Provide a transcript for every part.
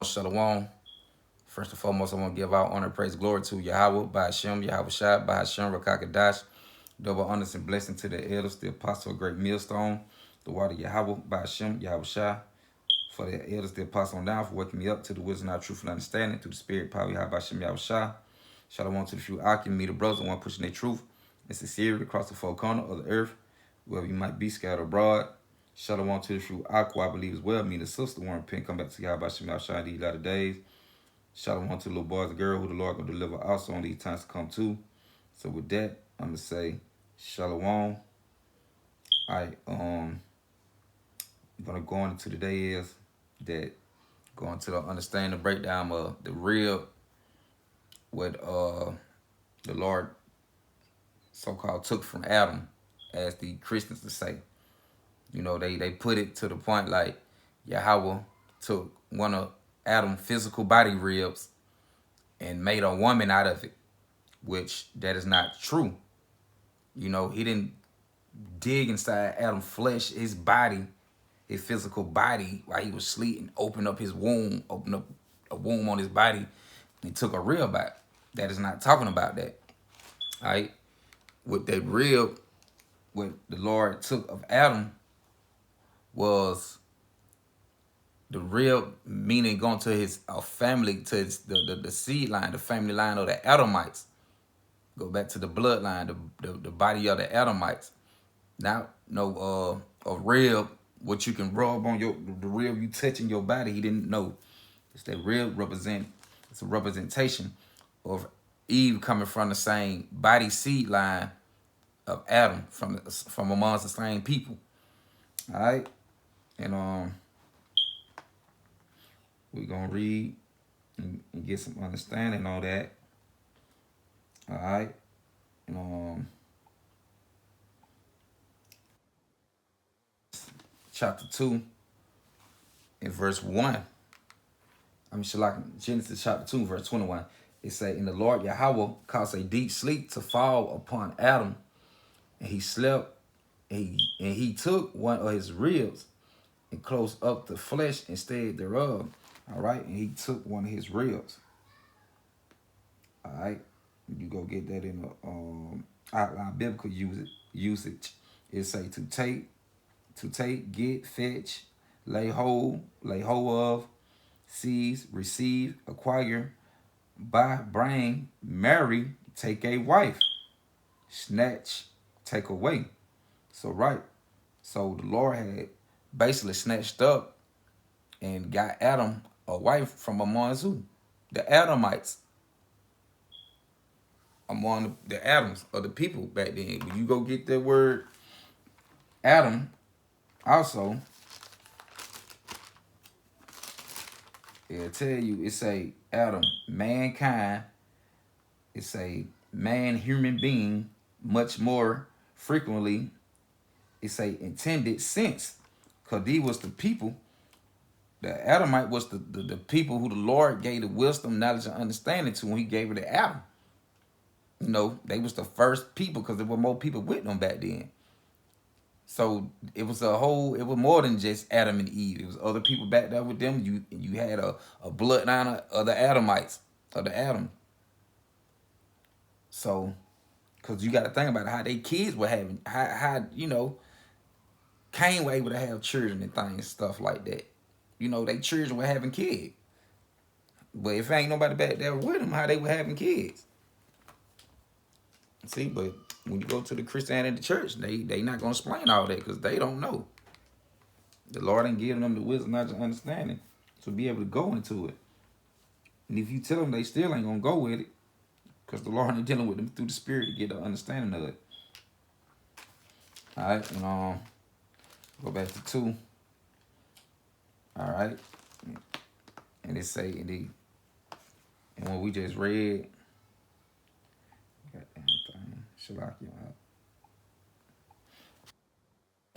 Shalom. First and foremost, I want to give out honor, praise, glory to Yahweh, by Hashem, Yahweh Shai, by Hashem, Rakakadash. Double honors and blessing to the elders, the apostle, great millstone, the water Yahweh, by Hashem, Yahweh Shai. For the elders, the apostle on down, for waking me up to the wisdom, our truth, and understanding, through the spirit, power, Yahweh, by Hashem, Yahweh Shai. Shalom to the few Akim, me, the brothers, the one pushing their truth and sincerity across the four corners of the earth, wherever you might be scattered abroad. Shalom to the few Aqua, I believe as well, me, the sister, one repent, come back to Yahweh, by Hashem, Yahweh Shai, these latter days. Shalom to the little boys and girls who the Lord gonna deliver also on these times to come too. So with that, I'm gonna say Shalom. Gonna go into today is that going to the understand the breakdown of the real what the Lord so-called took from Adam, as the Christians to say. You know, they put it to the point like Yahweh took one of Adam's physical body ribs and made a woman out of it, which that is not true. You know, he didn't dig inside Adam's flesh, his body, his physical body, while he was sleeping, open up his womb, open up a womb on his body, and took a rib out. That is not talking about that. All right? What that rib, what the Lord took of Adam was the rib, meaning going to his family, to his, the seed line, the family line of the Adamites. Go back to the bloodline, the body of the Adamites. Not no a rib, what you can rub on the rib you touching your body. He didn't know. It's that rib it's a representation of Eve coming from the same body seed line of Adam, from amongst the same people. All right, and we're gonna read and get some understanding on that. All right, and chapter 2 and verse 1. Genesis chapter 2, verse 21. It say, "And the Lord Yahweh caused a deep sleep to fall upon Adam, and he slept, and he took one of his ribs and closed up the flesh instead thereof." All right, and he took one of his ribs. All right, you go get that in the outline biblical usage. It say to take, get, fetch, lay hold of, seize, receive, acquire, buy, bring, marry, take a wife, snatch, take away. So the Lord had basically snatched up and got Adam a wife from among who? The Adamites, among the Adams of the people back then. When you go get that word Adam, also, it'll tell you, it's a Adam, mankind, it's a man, human being, much more frequently, it's a intended sense. Because these was the people, the Adamite was the people who the Lord gave the wisdom, knowledge, and understanding to when he gave it to Adam. You know, they was the first people because there were more people with them back then. So it was more than just Adam and Eve. It was other people back there with them. You had a bloodline of the Adamites, of the Adam. So, because you got to think about how they kids were having, how Cain were able to have children and things, stuff like that. You know, they children were having kids. But if ain't nobody back there with them, how they were having kids? See, but when you go to the Christianity church, they not going to explain all that because they don't know. The Lord ain't giving them the wisdom, knowledge, and understanding to be able to go into it. And if you tell them, they still ain't going to go with it because the Lord ain't dealing with them through the Spirit to get the understanding of it. All right, and go back to 2. All right, and it say, and what we just read,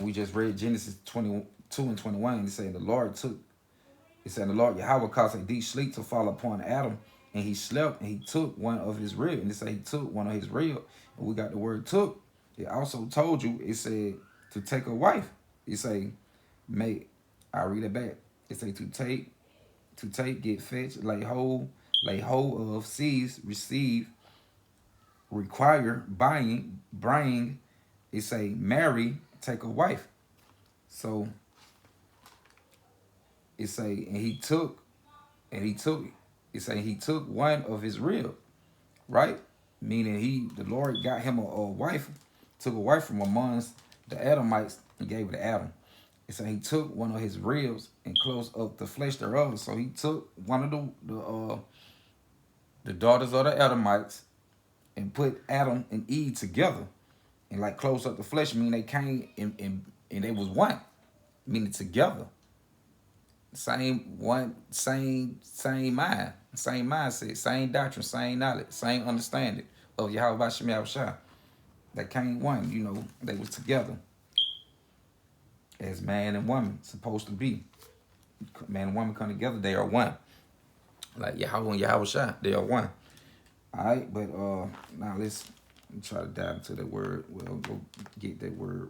we just read Genesis 22 and 21. And it said the Lord Yahweh caused a deep sleep to fall upon Adam, and he slept, and he took one of his rib. And it said he took one of his rib, and we got the word took. It also told you, it said to take a wife. It say, I read it back. It say to take, to take, get, fetch, lay hold of, seize, receive, require, buying, bring. It say marry, take a wife. So it say and he took. It say he took one of his rib, right? Meaning the Lord got him a wife, took a wife from amongst the Adamites and gave it to Adam. It said he took one of his ribs and closed up the flesh thereof. So he took one of the daughters of the Adamites and put Adam and Eve together and like closed up the flesh. Meaning they came and they was one, meaning together. Same one, same mind, same mindset, same doctrine, same knowledge, same understanding of Yahweh Shem Yahushua. They came one, they was together as man and woman supposed to be. Man and woman come together, they are one. Like Yahweh and Yahushua, they are one. All right, but now let's try to dive into that word. We'll go get that word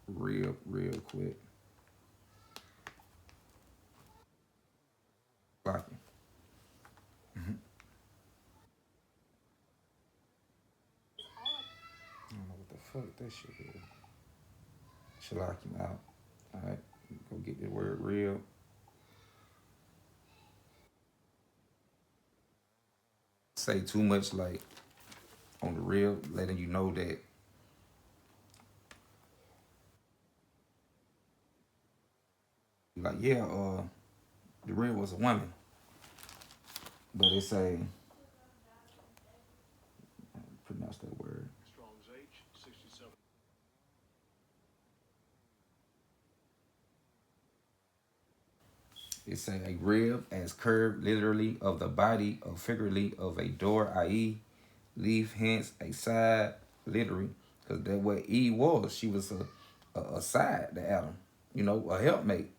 real quick. Like it. I don't know what the fuck that shit is. Shalakim out. All right, go get the word real. Say too much like on the real, letting you know that like the real was a woman, but it's a pronounce that word. Strong's H67. It say a rib as curved literally of the body or figuratively of a door, i.e., leave hence a side literally, because that what Eve was. She was a side to Adam, a helpmate.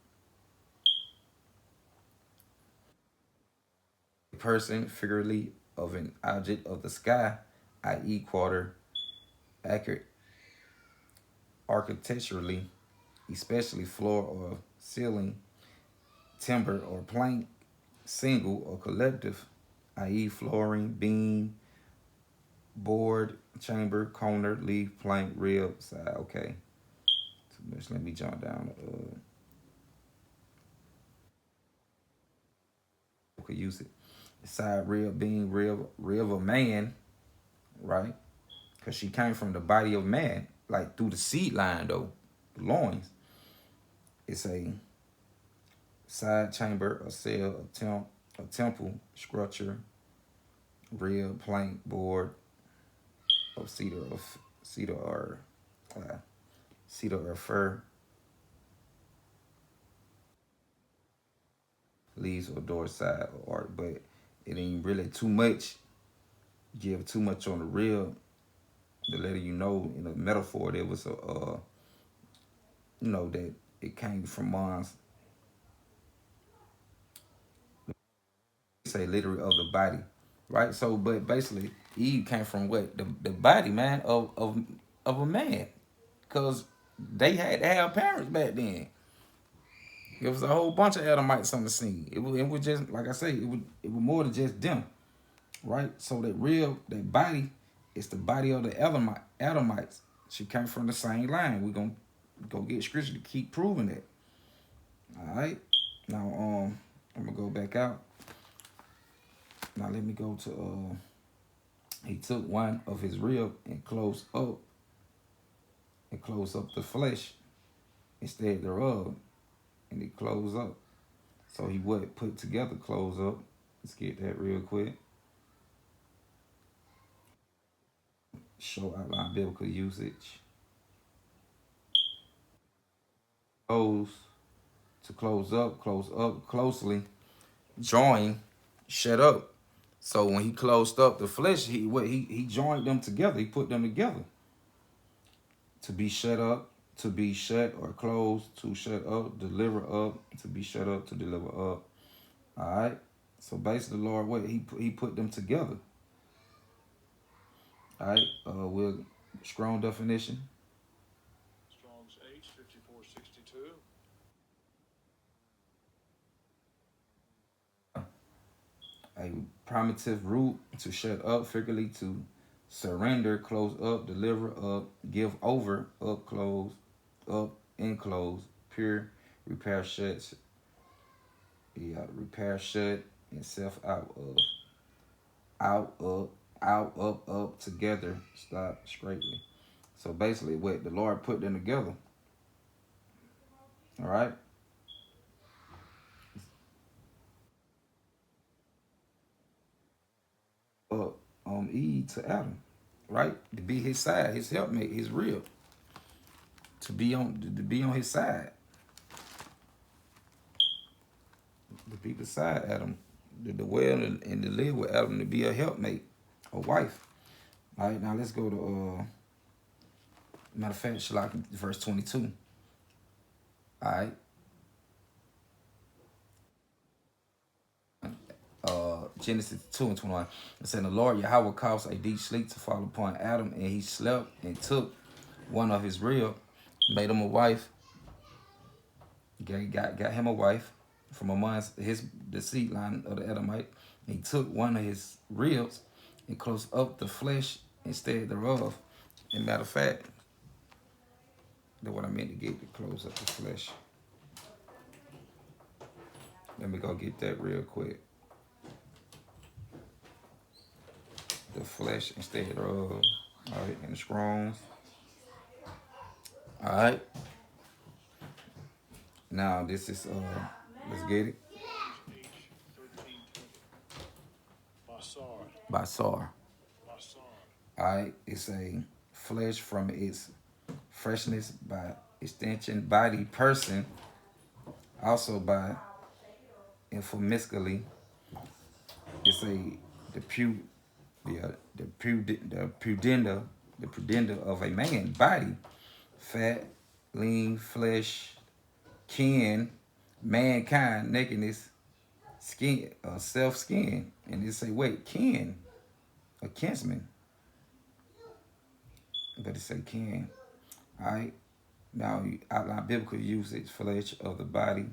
A person figuratively of an object of the sky, i.e., quarter, accurate architecturally, especially floor or ceiling, timber or plank, single or collective, i.e., flooring, beam, board, chamber, corner, leaf, plank, rib, side. Okay. Too much. Let me jump down. Could use it. Side rib, being rib of man, right? Because she came from the body of man, like through the seed line though, the loins. It's a side chamber, a cell, a temple, structure, rib, plank, board of uh, cedar or fir, leaves or door side or art, but it ain't really too much. Give too much on the real to let you know in a metaphor there was that it came from Mars. Say literally of the body, right? So, but basically, Eve came from what the body, man, of a man, because they had to have parents back then. There was a whole bunch of Adamites on the scene. It was just like I say, it was more than just them, right? So that body is the body of the Adamites. She came from the same line. We're gonna go get scripture to keep proving that. All right. Now I'm gonna go back out. Now let me go to he took one of his rib and closed up the flesh instead thereof, and it closed up. So he would put together close up. Let's get that real quick. Show outline biblical usage. Close to close up closely. Join, shut up. So when he closed up the flesh, he joined them together. He put them together. To be shut up, to be shut or closed, to shut up, deliver up, to be shut up, to deliver up. All right. So basically, the Lord, what he put them together. All right. We'll strong definition. Strong's H 5462. a primitive root, to shut up, figuratively to surrender, close up, deliver up, give over, up, close, up, enclose, pure, repair, shut, repair, shut, and self out of, out, up, together, stop, straightly. So basically, what the Lord put them together. All right. Up Eve to Adam, right? To be his side, his helpmate, his real, to be on his side, to be beside Adam, to dwell and to live with Adam, to be a helpmate, a wife. All right, now let's go to matter of fact, Shalak, verse 22. All right. Genesis 2 and 21. It said, the Lord Yahweh caused a deep sleep to fall upon Adam, and he slept and took one of his rib, made him a wife, got him a wife from amongst the seed line of the Adamite. And he took one of his ribs and closed up the flesh instead thereof. And matter of fact, that's what I meant to get, to close up the flesh. Let me go get that real quick. The flesh instead thereof. All right, in the Strong's. All right. Now this is let's get it. Basar. All right, it's a flesh from its freshness, by extension, body, person, also by informiscally. It's the pudenda of a man, body, fat, lean, flesh, kin, mankind, nakedness, skin, self-skin. And they say, wait, kin, a kinsman. But it say kin. All right. Now you outline biblical usage: flesh of the body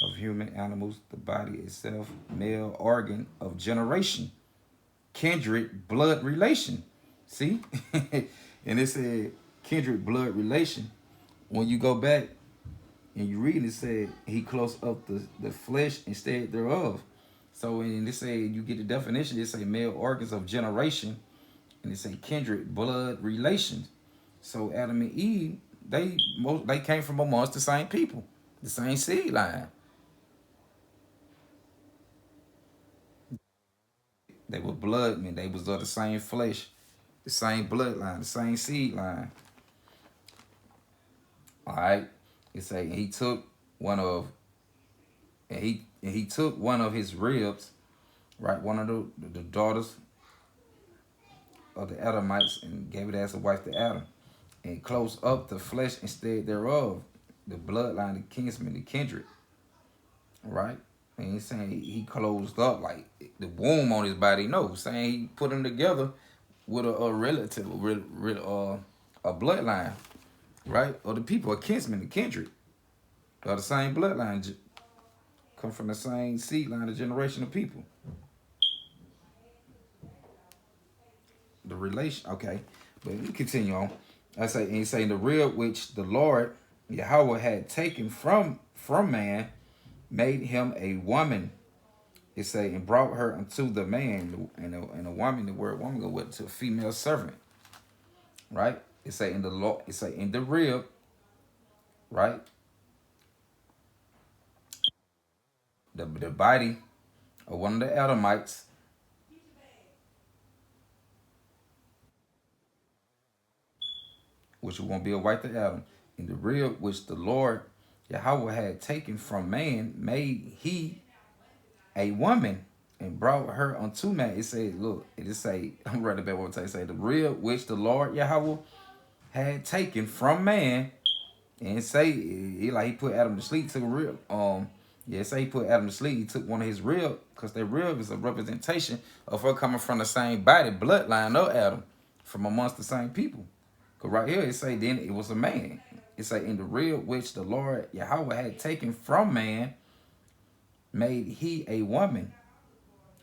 of human animals, the body itself, male organ of generation, kindred, blood relation. See? And it said kindred, blood relation. When you go back and you read it, said he closed up the flesh instead thereof. So when they say, you get the definition, it say male organs of generation, and it say kindred, blood relations. So Adam and Eve, they came from amongst the same people, the same seed line. They were bloodmen. They was of the same flesh, the same bloodline, the same seed line. All right. It say he took one of, and he took one of his ribs, right? One of the daughters of the Adamites, and gave it as a wife to Adam, and closed up the flesh instead thereof, the bloodline, the kinsman, the kindred, right? And he's saying he closed up like the womb on his body. No, saying he put them together with a relative, a bloodline, right? Or the people, a kinsman, the kindred, or the same bloodline, come from the same seed line, the generation of people. The relation, okay. But we continue on. I say, and he's saying the rib which the Lord Yahweh had taken from man, made him a woman. It say, and brought her unto the man, and a woman, the word woman go with, to a female servant. Right? It say in the law, it say in the rib, right? The body of one of the Adamites, which won't be a wife to Adam. In the rib which the Lord Yahweh had taken from man, made he a woman, and brought her unto man. It said, look, it is say, I'm writing back what it say, the rib which the Lord Yahweh had taken from man, and say he put Adam to sleep, took a rib. Say he put Adam to sleep, he took one of his rib, because that rib is a representation of her coming from the same body, bloodline of Adam, from amongst the same people. Because right here it say then it was a man. It say in the rib which the Lord Yahweh had taken from man, made he a woman,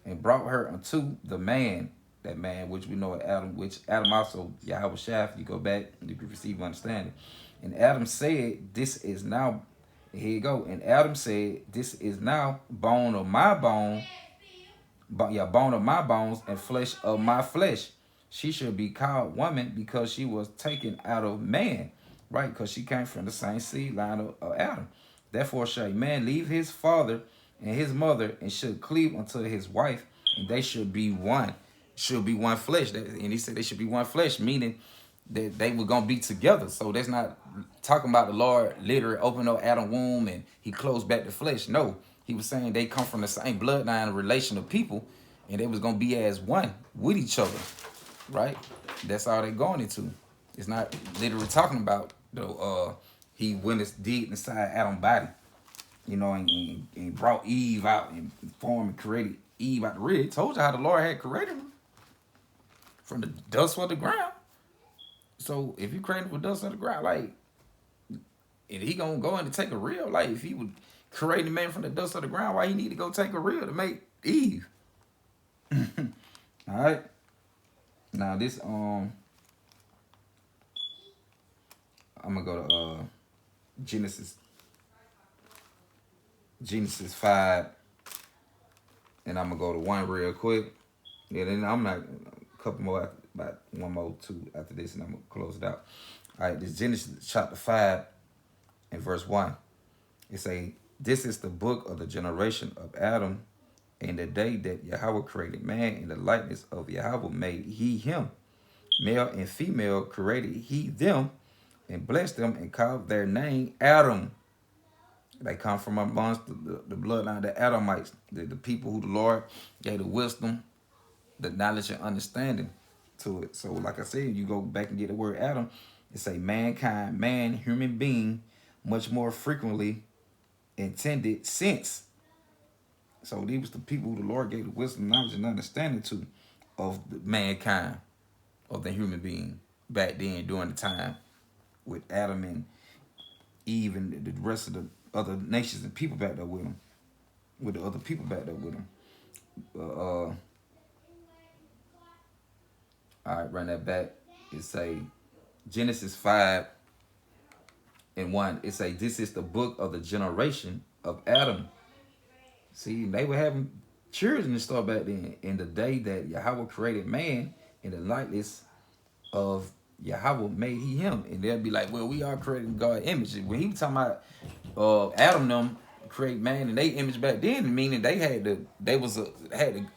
and brought her unto the man, that man which we know Adam, which Adam also, Yahweh Shah, you go back, you can receive understanding. And Adam said, this is now, here you go. And Adam said, this is now bone of my bone, bone of my bones and flesh of my flesh. She should be called woman because she was taken out of man, right? Because she came from the same seed line of Adam. Therefore shall a man leave his father and his mother and should cleave unto his wife, and they should be one. Should be one flesh. And he said they should be one flesh, meaning that they were gonna be together. So that's not talking about the Lord literally opened up Adam's womb and he closed back the flesh. No, he was saying they come from the same bloodline, relation of people, and they was gonna be as one with each other, right? That's all they're going into. It's not literally talking about the he went and did inside Adam's body, you know, and brought Eve out and formed and created Eve out the rib. He told you how the Lord had created her from the dust of the ground. So if you created with dust of the ground, like, and he gonna go in and take a rib, like if he would create a man from the dust of the ground, why he need to go take a rib to make Eve? All right. Now this I'm gonna go to Genesis 5, and I'm gonna go to 1 real quick. Yeah, then I'm not a couple more, about 1 more, 2 after this, and I'm gonna close it out. All right, this Genesis chapter 5 and verse 1. It say, this is the book of the generation of Adam, in the day that Yahweh created man in the likeness of Yahweh made he him. Male and female created he them, and blessed them and called their name Adam. They come from amongst the bloodline of the Adamites, the people who the Lord gave the wisdom, the knowledge and understanding to it. So like I said, you go back and get the word Adam, it say mankind, man, human being, much more frequently intended since. So these was the people who the Lord gave the wisdom, knowledge, and understanding to of the mankind, of the human being back then during the time with Adam and Eve and the rest of the other nations and people back there with them, with the other people back there with them. All right, run that back. It say Genesis 5 and 1. It say this is the book of the generation of Adam. See, they were having children and stuff back then. In the day that Yahweh created man in the likeness of Yahweh made he him. And they'll be like, well, we are creating God's image. When he was talking about Adam them create man in their image back then, meaning they had a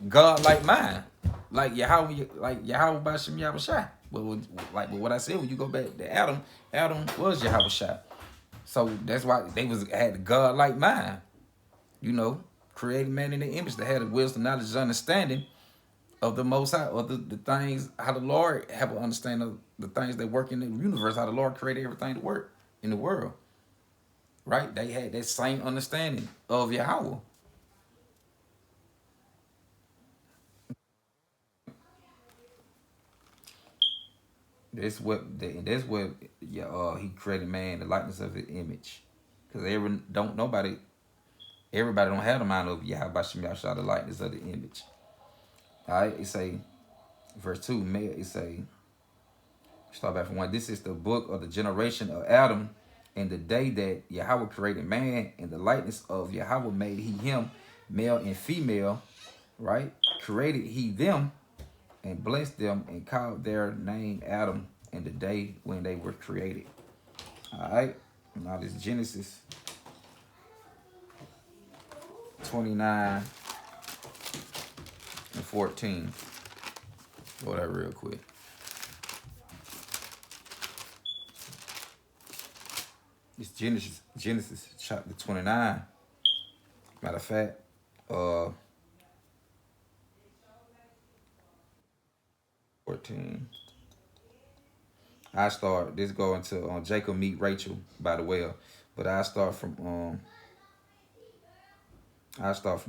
God like mind. Like Yahweh Bashem Yahweh Shai. But what I said, when you go back to Adam was Yahweh Shai. So that's why they had a God like mind. You know, creating man in the image that had the wisdom, knowledge, and understanding of the Most High, or the things, how the Lord have an understanding of the things that work in the universe, how the Lord created everything to work in the world. Right? They had that same understanding of Yahweh. That's what he created man, the likeness of his image. Because everybody don't have the mind of Yahweh Bashem Yahshua, the likeness of the image. All right, it say, verse 2, it say, start back from 1. This is the book of the generation of Adam, in the day that Yahweh created man, in the likeness of Yahweh made he him, male and female, right? Created he them, and blessed them, and called their name Adam, in the day when they were created. All right, now this Genesis 29 and 14. Go that real quick. It's Genesis chapter 29. Matter of fact, 14. I start this going to Jacob meet Rachel by the well, but I start from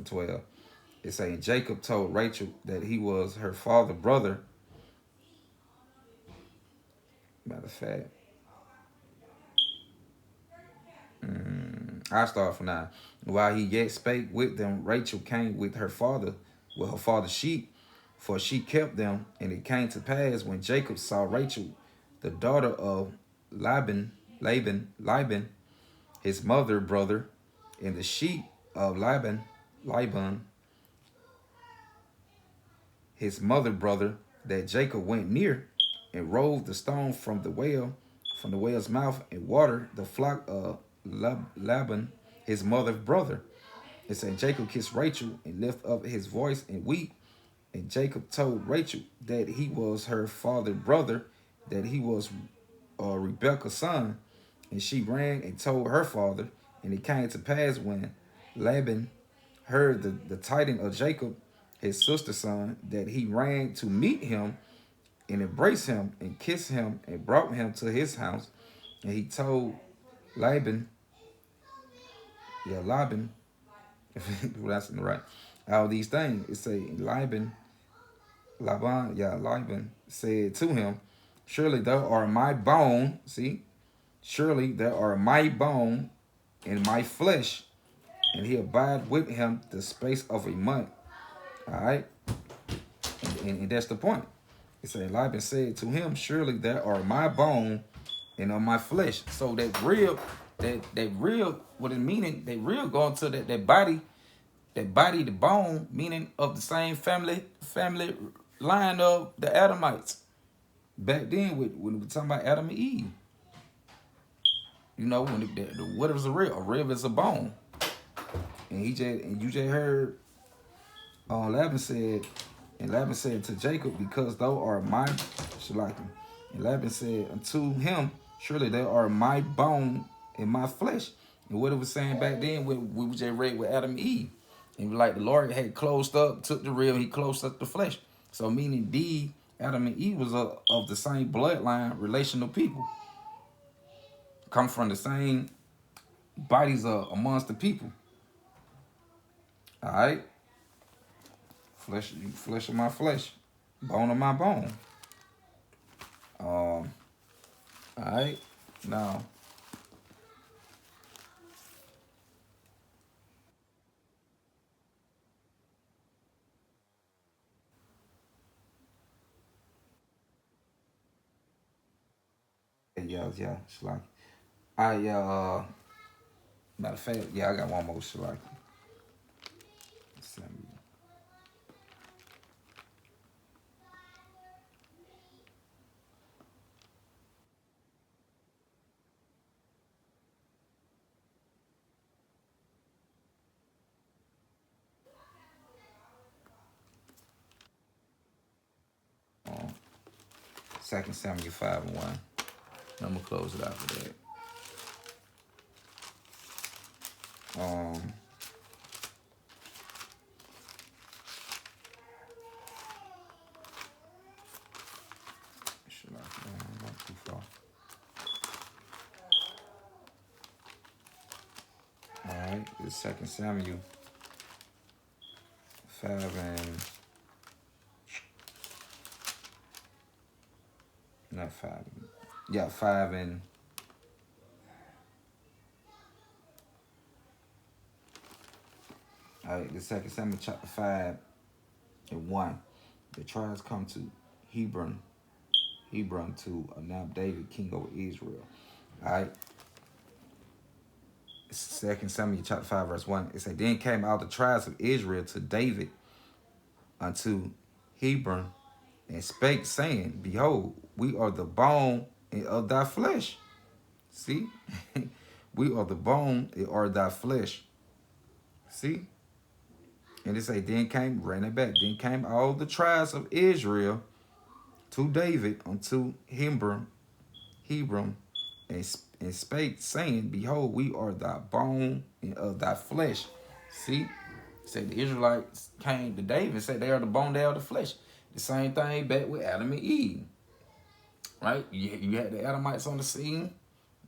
12. It's saying Jacob told Rachel that he was her father's brother. Matter of fact, I start from 9. While he yet spake with them, Rachel came with her father with her father's sheep, for she kept them. And it came to pass when Jacob saw Rachel, the daughter of Laban, his mother brother, and the sheep of Laban, his mother brother, that Jacob went near and rolled the stone from the well's mouth, and watered the flock of Laban, his mother's brother. It said Jacob kissed Rachel and lift up his voice and weep. And Jacob told Rachel that he was her father's brother, that he was Rebekah's son. And she ran and told her father. And it came to pass when Laban heard the tidings of Jacob, his sister's son, that he ran to meet him and embraced him and kissed him and brought him to his house. And he told Laban, if that's right, all these things. It say Laban said to him, surely thou art my bone, see, surely thou art my bone and my flesh. And he abide with him the space of a month. All right. And that's the point. It said, Laban said to him, surely thou art my bone and of my flesh. So that real, what it meaning, that real going to that body, the bone, meaning of the same family line of the Adamites. Back then, when we were talking about Adam and Eve, you know, when what is a rib? A rib is a bone. And you just heard Laban said to Jacob, because thou art my Shalakim. And Laban said unto him, surely thou art my bone and my flesh. And what it was saying back then, we just read with Adam and Eve. And like the Lord had closed up, took the rib, he closed up the flesh. So meaning Adam and Eve was of the same bloodline, relational people. Come from the same bodies amongst the people. All right? Flesh of my flesh, bone of my bone. All right, now. Yeah, Shalaki. Matter of fact, I got one more Shalaki. Second Samuel 5:1. I'm gonna close it out with that. Not too far. All right, it's Second Samuel 5 and not 5. Yeah, 5 and all right, the Second Samuel chapter 5 and 1. The tribes come to Hebron to anoint David king over Israel. All right. Second Samuel chapter 5 verse 1. It said, then came out the tribes of Israel to David unto Hebron and spake, saying, behold, we are the bone of thy flesh. See? We are the bone of thy flesh. See? And it say, then came all the tribes of Israel to David unto Hebron, and spake, saying, behold, we are thy bone and of thy flesh. See? Said the Israelites came to David and said they are the bone, they are the flesh. The same thing back with Adam and Eve. Right? You had the Adamites on the scene.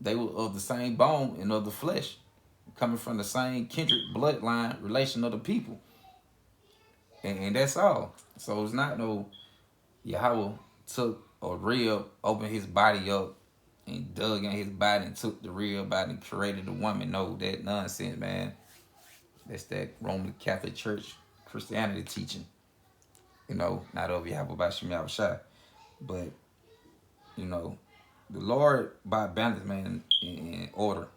They were of the same bone and of the flesh. Coming from the same kindred bloodline relation of the people. And that's all. So it's not no Yahweh took a rib, opened his body up, and dug in his body and took the rib out and created the woman. No, that nonsense, man. That's that Roman Catholic Church Christianity teaching. You know, not of Yahweh Bashim Yahushai. But, you know, the Lord by balance, man, in order.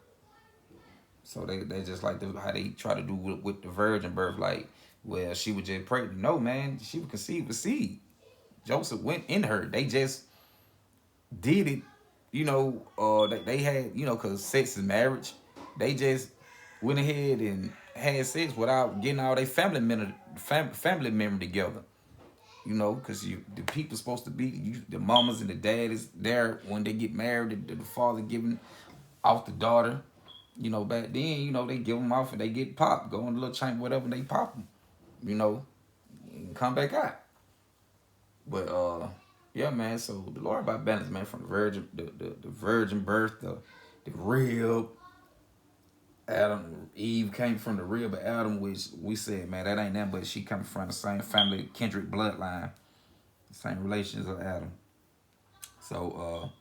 So they just like how they try to do with the virgin birth, like, well, she was just pregnant. No, man, she was conceived with seed. Joseph went in her. They just did it, you know, they had, you know, because sex is marriage. They just went ahead and had sex without getting all their family member together. You know, because the people supposed to be the mamas and the daddies there when they get married. The father giving off the daughter. You know, back then, you know, they give them off and they get popped, go in the little chamber, whatever, and they pop them. You know, and come back out. But yeah, man. So the Lord by balance, man, from the virgin, the virgin birth, the rib. Adam, Eve came from the rib of Adam, which we said, man, that ain't nothing but she coming from the same family, kindred bloodline, same relations of Adam. So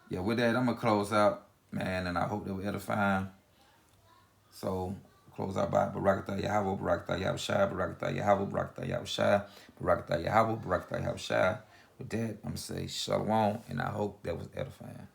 yeah, with that, I'm gonna close out, man, and I hope that we're edifying. So close out by Barakatah Yahweh, Barakatah Yahushai, Barakatah Yahweh, Barakatah Yahushai, Barakatah Yahweh, Barakatah Yahushai. With that, I'm gonna say Shalom, and I hope that was edifying.